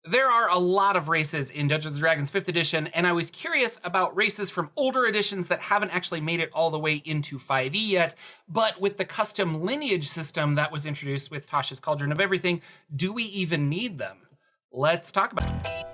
There are a lot of races in Dungeons & Dragons 5th edition, and I was curious about races from older editions that haven't actually made it all the way into 5e yet, but with the custom lineage system that was introduced with Tasha's Cauldron of Everything, do we even need them? Let's talk about it.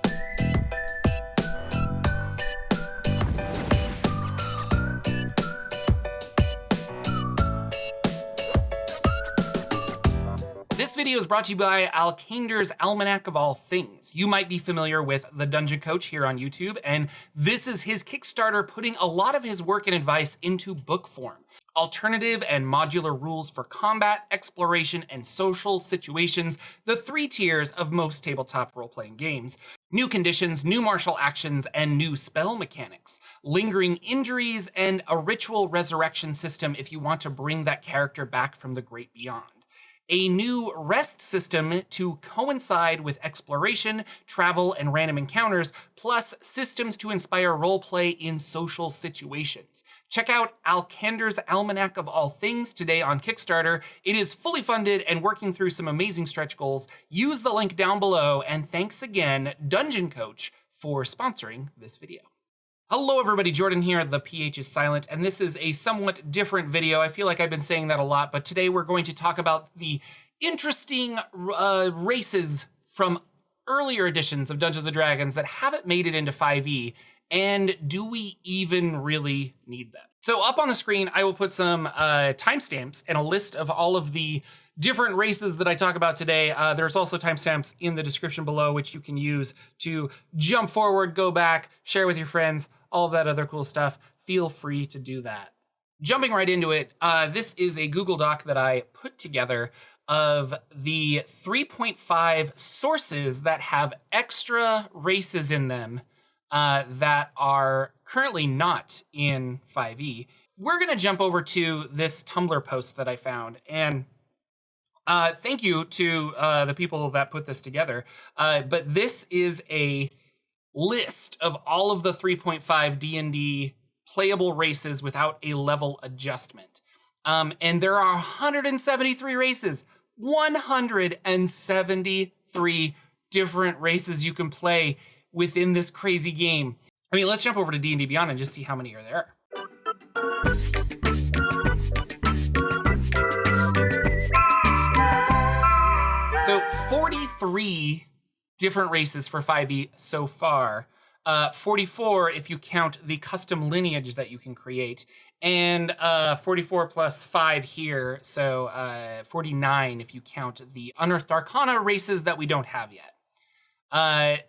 This video is brought to you by Alkainder's Almanac of All Things. You might be familiar with the Dungeon Coach here on YouTube, and this is his Kickstarter putting a lot of his work and advice into book form. Alternative and modular rules for combat, exploration, and social situations, the 3 tiers of most tabletop role-playing games. New conditions, new martial actions, and new spell mechanics. Lingering injuries, and a ritual resurrection system if you want to bring that character back from the great beyond. A new rest system to coincide with exploration, travel, and random encounters, plus systems to inspire roleplay in social situations. Check out Alkainder's Almanac of All Things today on Kickstarter. It is fully funded and working through some amazing stretch goals. Use the link down below, and thanks again, Dungeon Coach, for sponsoring this video. Hello everybody, Jordan here, the PH is silent, and this is a somewhat different video. I feel like I've been saying that a lot, but today we're going to talk about the interesting races from earlier editions of Dungeons & Dragons that haven't made it into 5e, and do we even really need them? So up on the screen, I will put some timestamps and a list of all of the different races that I talk about today. There's also timestamps in the description below, which you can use to jump forward, go back, share with your friends, all of that other cool stuff. Feel free to do that. Jumping right into it, this is a Google Doc that I put together of the 3.5 sources that have extra races in them that are currently not in 5e. We're gonna jump over to this Tumblr post that I found, and thank you to the people that put this together. But this is a list of all of the 3.5 D&D playable races without a level adjustment. And there are 173 races. 173 different races you can play within this crazy game. I mean, let's jump over to D&D Beyond and just see how many are there. So 43 different races for 5e so far. 44 if you count the custom lineage that you can create, and 44 plus 5 here, so 49 if you count the Unearthed Arcana races that we don't have yet.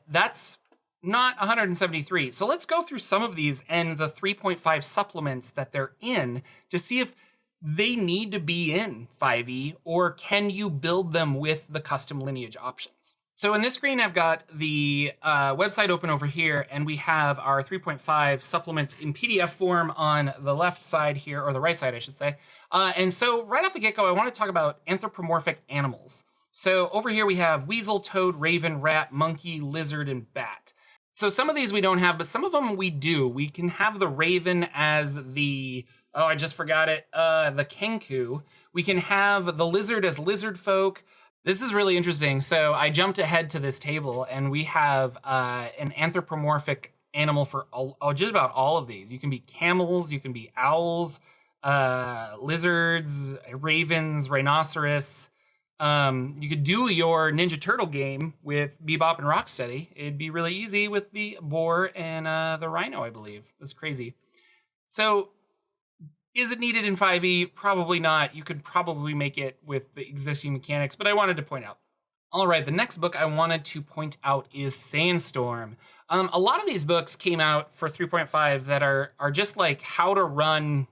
That's not 173. So let's go through some of these and the 3.5 supplements that they're in to see if they need to be in 5e, or can you build them with the custom lineage options? So in this screen, I've got the website open over here, and we have our 3.5 supplements in PDF form on the left side here, or the right side, I should say. And so right off the get-go, I want to talk about anthropomorphic animals. So over here we have weasel, toad, raven, rat, monkey, lizard, and bat. So some of these we don't have, but some of them we do. We can have the raven as the, oh, I just forgot it, the kenku. We can have the lizard as lizard folk. This is really interesting. So I jumped ahead to this table, and we have an anthropomorphic animal for just about all of these. You can be camels, you can be owls, lizards, ravens, rhinoceros. You could do your Ninja Turtle game with Bebop and Rocksteady. It'd be really easy with the boar and the rhino, I believe. That's crazy. So is it needed in 5e? Probably not. You could probably make it with the existing mechanics, but I wanted to point out. All right, the next book I wanted to point out is Sandstorm. A lot of these books came out for 3.5 that are just like how to run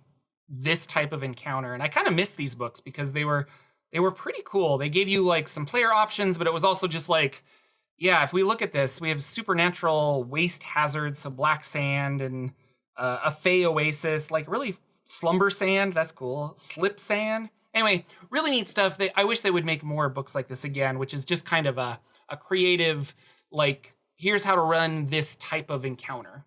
this type of encounter, and I kind of missed these books because they were pretty cool. They gave you like some player options, but it was also just like, yeah, if we look at this, we have supernatural waste hazards, so black sand, and a fey oasis, like really slumber sand, that's cool. Slip sand. Anyway, really neat stuff. I wish they would make more books like this again, which is just kind of a creative, like, here's how to run this type of encounter,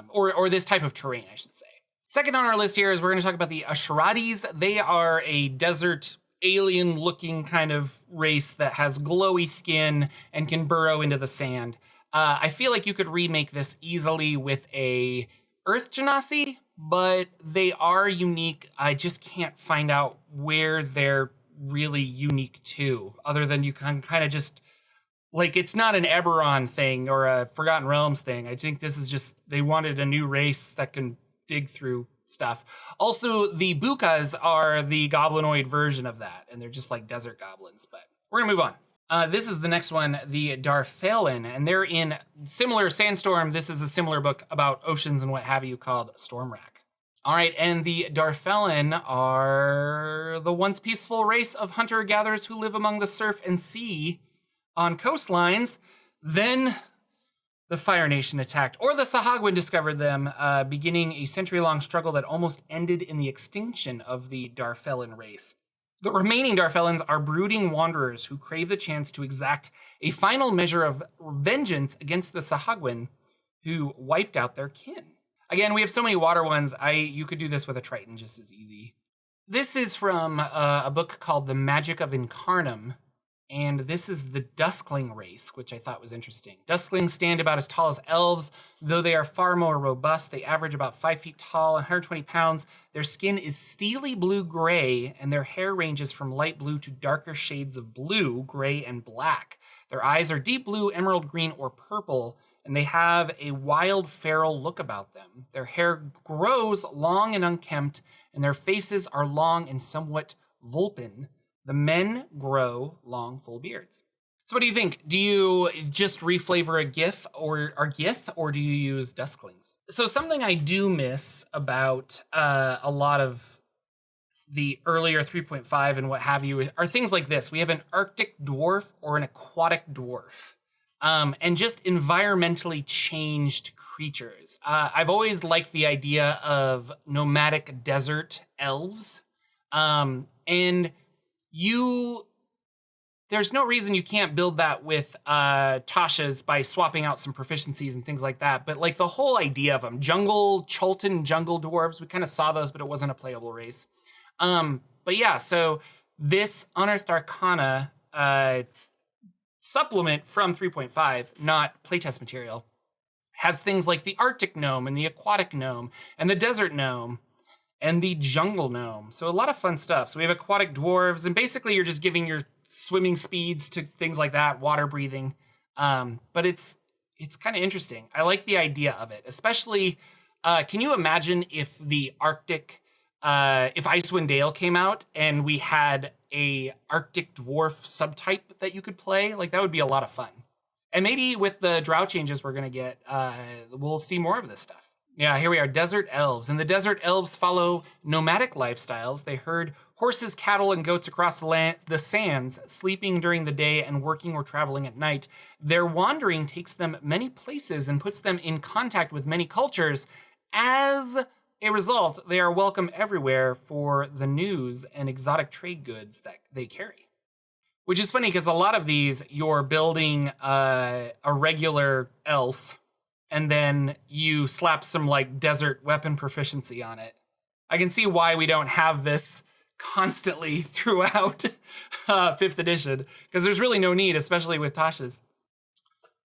or this type of terrain, I should say. Second on our list here is we're going to talk about the Asheratis. They are a desert alien-looking kind of race that has glowy skin and can burrow into the sand. I feel like you could remake this easily with a Earth Genasi, but they are unique. I just can't find out where they're really unique to, other than you can kind of just, like, it's not an Eberron thing or a Forgotten Realms thing. I think this is just, they wanted a new race that can dig through stuff. Also, the Bukas are the goblinoid version of that, and they're just like desert goblins, but we're gonna move on. This is the next one, the Darfellan, and they're in similar Sandstorm. This is a similar book about oceans and what have you called Stormwrack. All right, and the Darfellan are the once peaceful race of hunter-gatherers who live among the surf and sea on coastlines. Then the Fire Nation attacked, or the Sahagwin discovered them, beginning a century-long struggle that almost ended in the extinction of the Darfellan race. The remaining Darfellans are brooding wanderers who crave the chance to exact a final measure of vengeance against the Sahagwin, who wiped out their kin. Again, we have so many water ones, you could do this with a Triton just as easy. This is from a book called The Magic of Incarnum, and this is the Duskling race, which I thought was interesting. Dusklings stand about as tall as elves, though they are far more robust. They average about 5 feet tall, 120 pounds. Their skin is steely blue-gray, and their hair ranges from light blue to darker shades of blue, gray, and black. Their eyes are deep blue, emerald green, or purple, and they have a wild, feral look about them. Their hair grows long and unkempt, and their faces are long and somewhat vulpine. The men grow long, full beards. So what do you think? Do you just reflavor a GIF or Gith, or do you use Dusklings? So something I do miss about a lot of the earlier 3.5 and what have you are things like this. We have an Arctic dwarf or an aquatic dwarf, and just environmentally changed creatures. I've always liked the idea of nomadic desert elves, and there's no reason you can't build that with Tasha's by swapping out some proficiencies and things like that. But like the whole idea of them, Cholton jungle dwarves, we kind of saw those, but it wasn't a playable race. But yeah, so this Unearthed Arcana supplement from 3.5, not playtest material, has things like the Arctic gnome and the aquatic gnome and the desert gnome and the jungle gnome. So a lot of fun stuff. So we have aquatic dwarves, and basically you're just giving your swimming speeds to things like that, water breathing. But it's kind of interesting. I like the idea of it, especially, can you imagine if the Arctic, if Icewind Dale came out and we had a Arctic dwarf subtype that you could play? Like, that would be a lot of fun. And maybe with the drow changes we're gonna get, we'll see more of this stuff. Yeah, here we are, desert elves. And the desert elves follow nomadic lifestyles. They herd horses, cattle, and goats across the sands, sleeping during the day and working or traveling at night. Their wandering takes them many places and puts them in contact with many cultures. As a result, they are welcome everywhere for the news and exotic trade goods that they carry. Which is funny, because a lot of these, you're building a regular elf, and then you slap some like desert weapon proficiency on it. I can see why we don't have this constantly throughout 5th edition, because there's really no need, especially with Tasha's.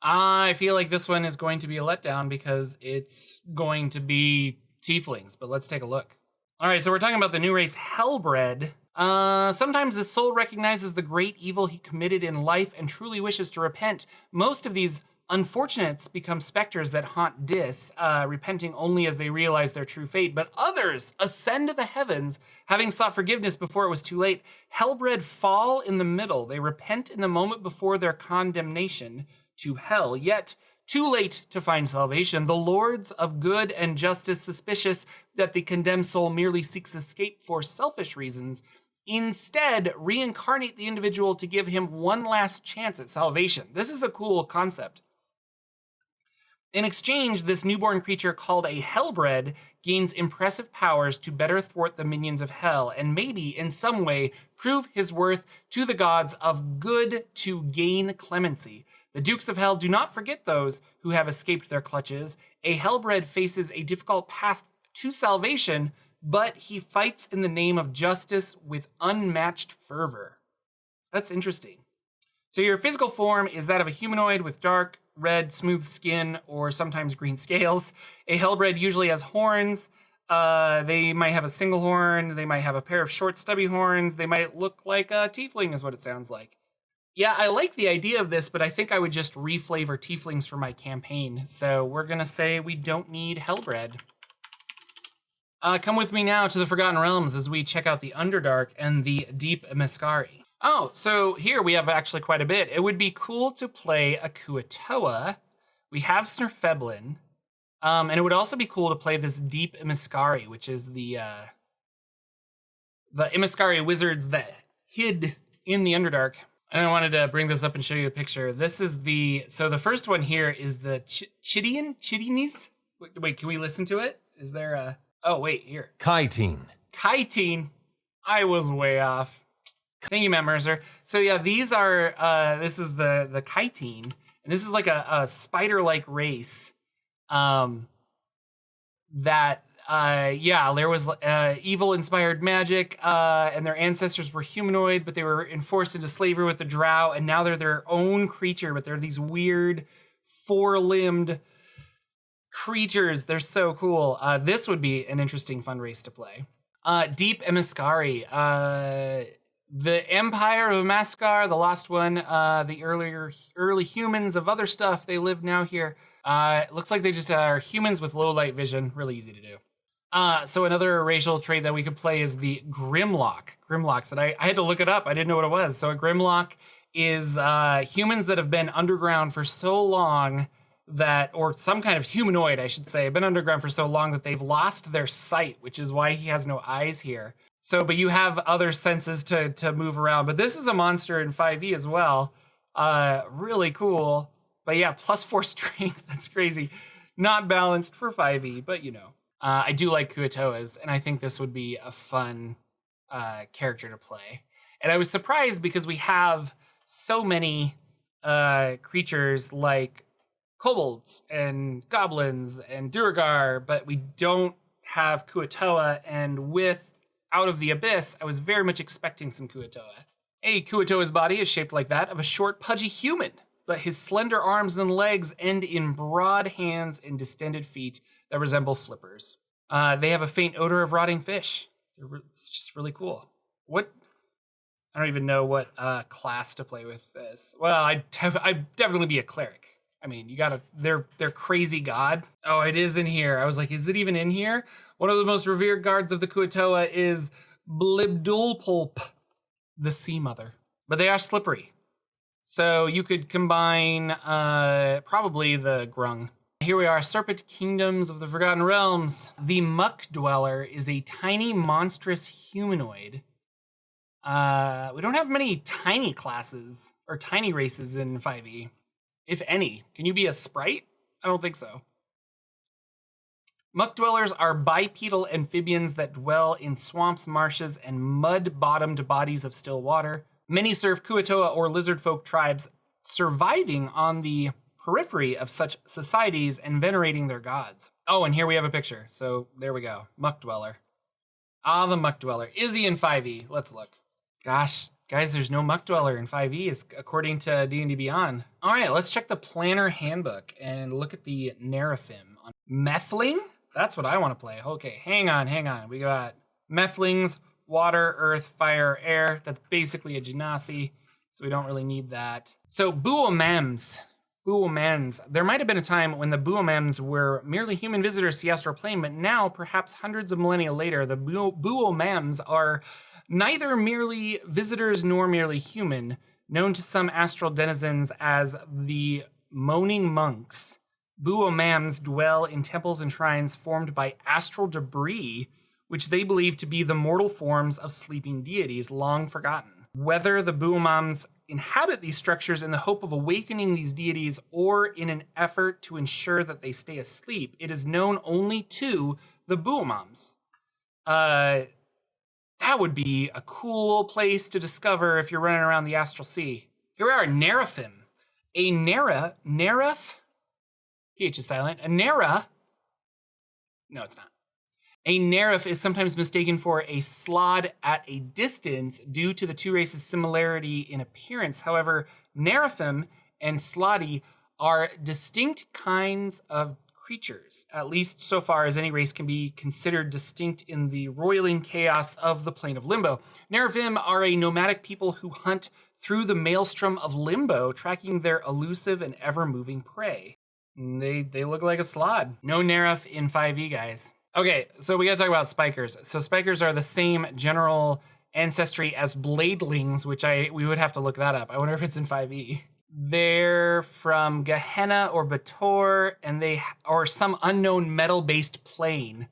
I feel like this one is going to be a letdown because it's going to be tieflings, but let's take a look. All right, so we're talking about the new race Hellbred. Sometimes the soul recognizes the great evil he committed in life and truly wishes to repent. Most of these unfortunates become specters that haunt Dis, repenting only as they realize their true fate, but others ascend to the heavens, having sought forgiveness before it was too late. Hellbred fall in the middle. They repent in the moment before their condemnation to hell, yet too late to find salvation. The lords of good and justice, suspicious that the condemned soul merely seeks escape for selfish reasons, instead reincarnate the individual to give him one last chance at salvation. This is a cool concept. In exchange, this newborn creature called a Hellbred gains impressive powers to better thwart the minions of hell and maybe in some way prove his worth to the gods of good to gain clemency. The Dukes of Hell do not forget those who have escaped their clutches. A Hellbred faces a difficult path to salvation, but he fights in the name of justice with unmatched fervor. That's interesting. So your physical form is that of a humanoid with dark, red, smooth skin, or sometimes green scales. A Hellbred usually has horns. They might have a single horn. They might have a pair of short, stubby horns. They might look like a tiefling is what it sounds like. Yeah, I like the idea of this, but I think I would just reflavor tieflings for my campaign. So we're going to say we don't need Hellbred. Come with me now to the Forgotten Realms as we check out the Underdark and the Deep Imaskari. Oh, so here we have actually quite a bit. It would be cool to play a Kuo-Toa. We have Snurfeblin. And it would also be cool to play this Deep Imaskari, which is the Imaskari wizards that hid in the Underdark. And I wanted to bring this up and show you a picture. This is so the first one here is the Chitines? Wait, can we listen to it? Is there a, oh wait, here. Chitine. I was way off. Thank you, Matt Mercer. So yeah, these are, this is the Chitine, and this is like a spider-like race that, there was evil-inspired magic, and their ancestors were humanoid, but they were enforced into slavery with the drow, and now they're their own creature, but they're these weird, four-limbed creatures. They're so cool. This would be an interesting fun race to play. Deep Imaskari. The Empire of Imaskar, the lost one, the early humans of other stuff, they live now here. It looks like they just are humans with low light vision, really easy to do. So another racial trait that we could play is the Grimlock. Grimlocks, and I had to look it up. I didn't know what it was. So a Grimlock is humans that have been underground for so long that, or some kind of humanoid, I should say, been underground for so long that they've lost their sight, which is why he has no eyes here. So, but you have other senses to move around. But this is a monster in 5e as well. Really cool. But yeah, +4 strength. That's crazy. Not balanced for 5e, but you know. I do like Kuo-Toas, and I think this would be a fun character to play. And I was surprised because we have so many creatures like kobolds and goblins and Duergar, but we don't have Kuo-Toa, and with Out of the Abyss, I was very much expecting some Kuo-Toa. A Kuo-Toa's body is shaped like that of a short, pudgy human, but his slender arms and legs end in broad hands and distended feet that resemble flippers. They have a faint odor of rotting fish. It's just really cool. I don't even know what class to play with this. Well, I'd definitely be a cleric. I mean, they're crazy god. Oh, it is in here. I was like, is it even in here? One of the most revered guards of the Kuo-Toa is Blibdulpulp, the Sea Mother. But they are slippery. So you could combine probably the Grung. Here we are, Serpent Kingdoms of the Forgotten Realms. The Muckdweller is a tiny, monstrous humanoid. We don't have many tiny classes or tiny races in 5e, if any. Can you be a sprite? I don't think so. Muckdwellers are bipedal amphibians that dwell in swamps, marshes, and mud-bottomed bodies of still water. Many serve Kuo-Toa or lizard folk tribes, surviving on the periphery of such societies and venerating their gods. Oh, and here we have a picture. So there we go. Muckdweller. Ah, the Muckdweller. Is he in 5e? Let's look. Gosh, guys, there's no Muckdweller in 5e, according to D&D Beyond. All right, let's check the Planner Handbook and look at the Neraphim. Mephling? That's what I want to play. Okay, hang on. We got Mephlings, water, earth, fire, air. That's basically a genasi, so we don't really need that. So Buommans. There might have been a time when the Buommans were merely human visitors to the astral plane, but now, perhaps hundreds of millennia later, the Buommans are neither merely visitors nor merely human, known to some astral denizens as the Moaning Monks. Buommans dwell in temples and shrines formed by astral debris, which they believe to be the mortal forms of sleeping deities long forgotten. Whether the Buommans inhabit these structures in the hope of awakening these deities or in an effort to ensure that they stay asleep, it is known only to the Buommans. That would be a cool place to discover if you're running around the astral sea. Here we are, Neraphim. A Neraph? PH is silent. A Nera. No, it's not. A Neraph is sometimes mistaken for a Slod at a distance due to the two races' similarity in appearance. However, Neraphim and Slodi are distinct kinds of creatures, at least so far as any race can be considered distinct in the roiling chaos of the Plane of Limbo. Neraphim are a nomadic people who hunt through the maelstrom of Limbo, tracking their elusive and ever-moving prey. They look like a Slod. No Neraph in 5e, guys. Okay, so we gotta talk about Spikers. So Spikers are the same general ancestry as Bladelings, which we would have to look that up. I wonder if it's in 5e. They're from Gehenna or Bator, and they are some unknown metal-based plane.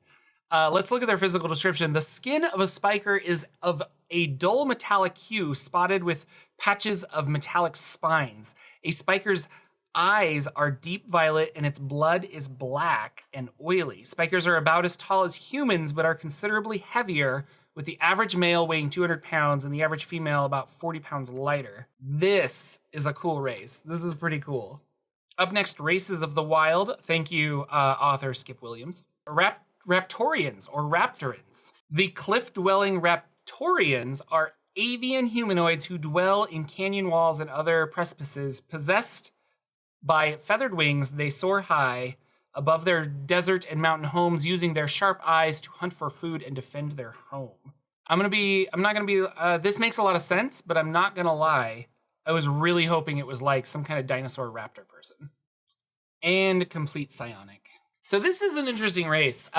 Let's look at their physical description. The skin of a Spiker is of a dull metallic hue, spotted with patches of metallic spines. A Spiker's eyes are deep violet, and its blood is black and oily. Spikers are about as tall as humans, but are considerably heavier, with the average male weighing 200 pounds and the average female about 40 pounds lighter. This is a cool race. This is pretty cool. Up next, Races of the Wild. Thank you, author Skip Williams. Raptorians, or Raptorians. The cliff-dwelling Raptorians are avian humanoids who dwell in canyon walls and other precipices. Possessed by feathered wings, they soar high above their desert and mountain homes, using their sharp eyes to hunt for food and defend their home. This makes a lot of sense, but I'm not gonna lie. I was really hoping it was like some kind of dinosaur raptor person. And complete psionic. So this is an interesting race.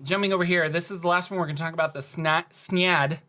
Jumping over here, this is the last one we're gonna talk about, the Synad.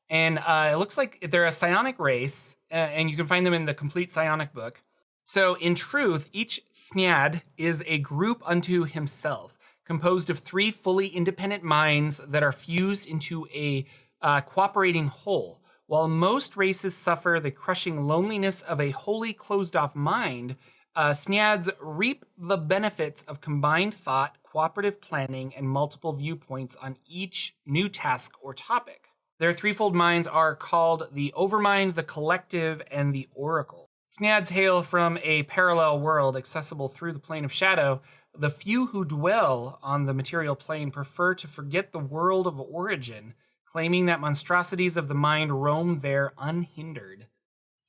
And it looks like they're a psionic race, and you can find them in the complete psionic book. So in truth, each Synad is a group unto himself, composed of 3 fully independent minds that are fused into a cooperating whole. While most races suffer the crushing loneliness of a wholly closed-off mind, Synad's reap the benefits of combined thought, cooperative planning, and multiple viewpoints on each new task or topic. Their threefold minds are called the Overmind, the Collective, and the Oracle. Synads hail from a parallel world accessible through the plane of shadow. The few who dwell on the material plane prefer to forget the world of origin, claiming that monstrosities of the mind roam there unhindered.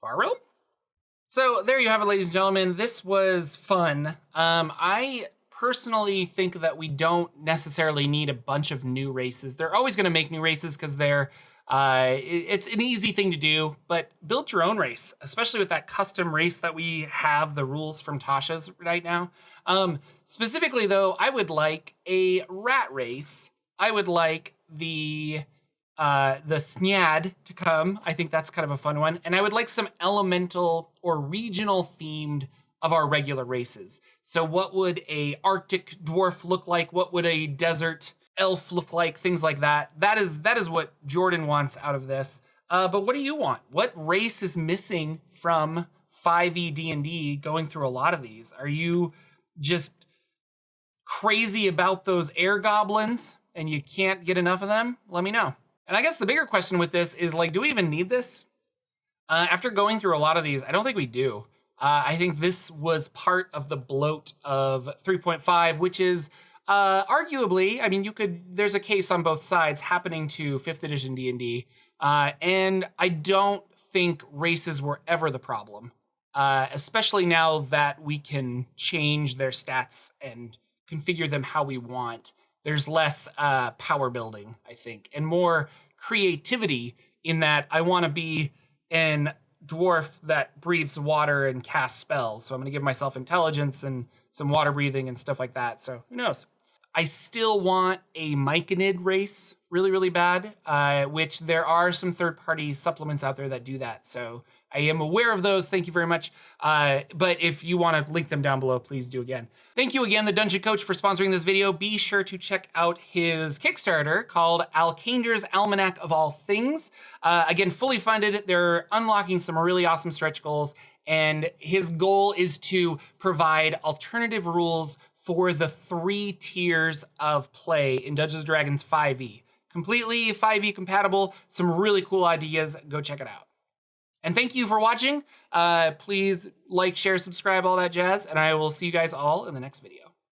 Far realm? So there you have it, ladies and gentlemen. This was fun. I personally think that we don't necessarily need a bunch of new races. They're always going to make new races because it's an easy thing to do, but build your own race, especially with that custom race that we have the rules from Tasha's right now. Specifically though, I would like a rat race. I would like the Synad to come. I think that's kind of a fun one. And I would like some elemental or regional themed of our regular races. So what would a Arctic dwarf look like? What would a desert elf look like? Things like that. That is what Jordan wants out of this. But what do you want? What race is missing from 5e D&D going through a lot of these? Are you just crazy about those air goblins and you can't get enough of them? Let me know. And I guess the bigger question with this is, like, do we even need this? After going through a lot of these, I don't think we do. I think this was part of the bloat of 3.5, which is arguably, I mean, there's a case on both sides happening to 5th edition D&D. And I don't think races were ever the problem, especially now that we can change their stats and configure them how we want. There's less power building, I think, and more creativity in that I want to be an dwarf that breathes water and casts spells. So I'm going to give myself intelligence and some water breathing and stuff like that. So who knows? I still want a Myconid race really, really bad, which there are some third-party supplements out there that do that. So I am aware of those. Thank you very much. But if you want to link them down below, please do again. Thank you again, the Dungeon Coach, for sponsoring this video. Be sure to check out his Kickstarter called Alkainder's Almanac of All Things. Again, fully funded. They're unlocking some really awesome stretch goals. And his goal is to provide alternative rules for the 3 tiers of play in Dungeons & Dragons 5e. Completely 5e compatible. Some really cool ideas. Go check it out. And thank you for watching. Please like, share, subscribe, all that jazz. And I will see you guys all in the next video.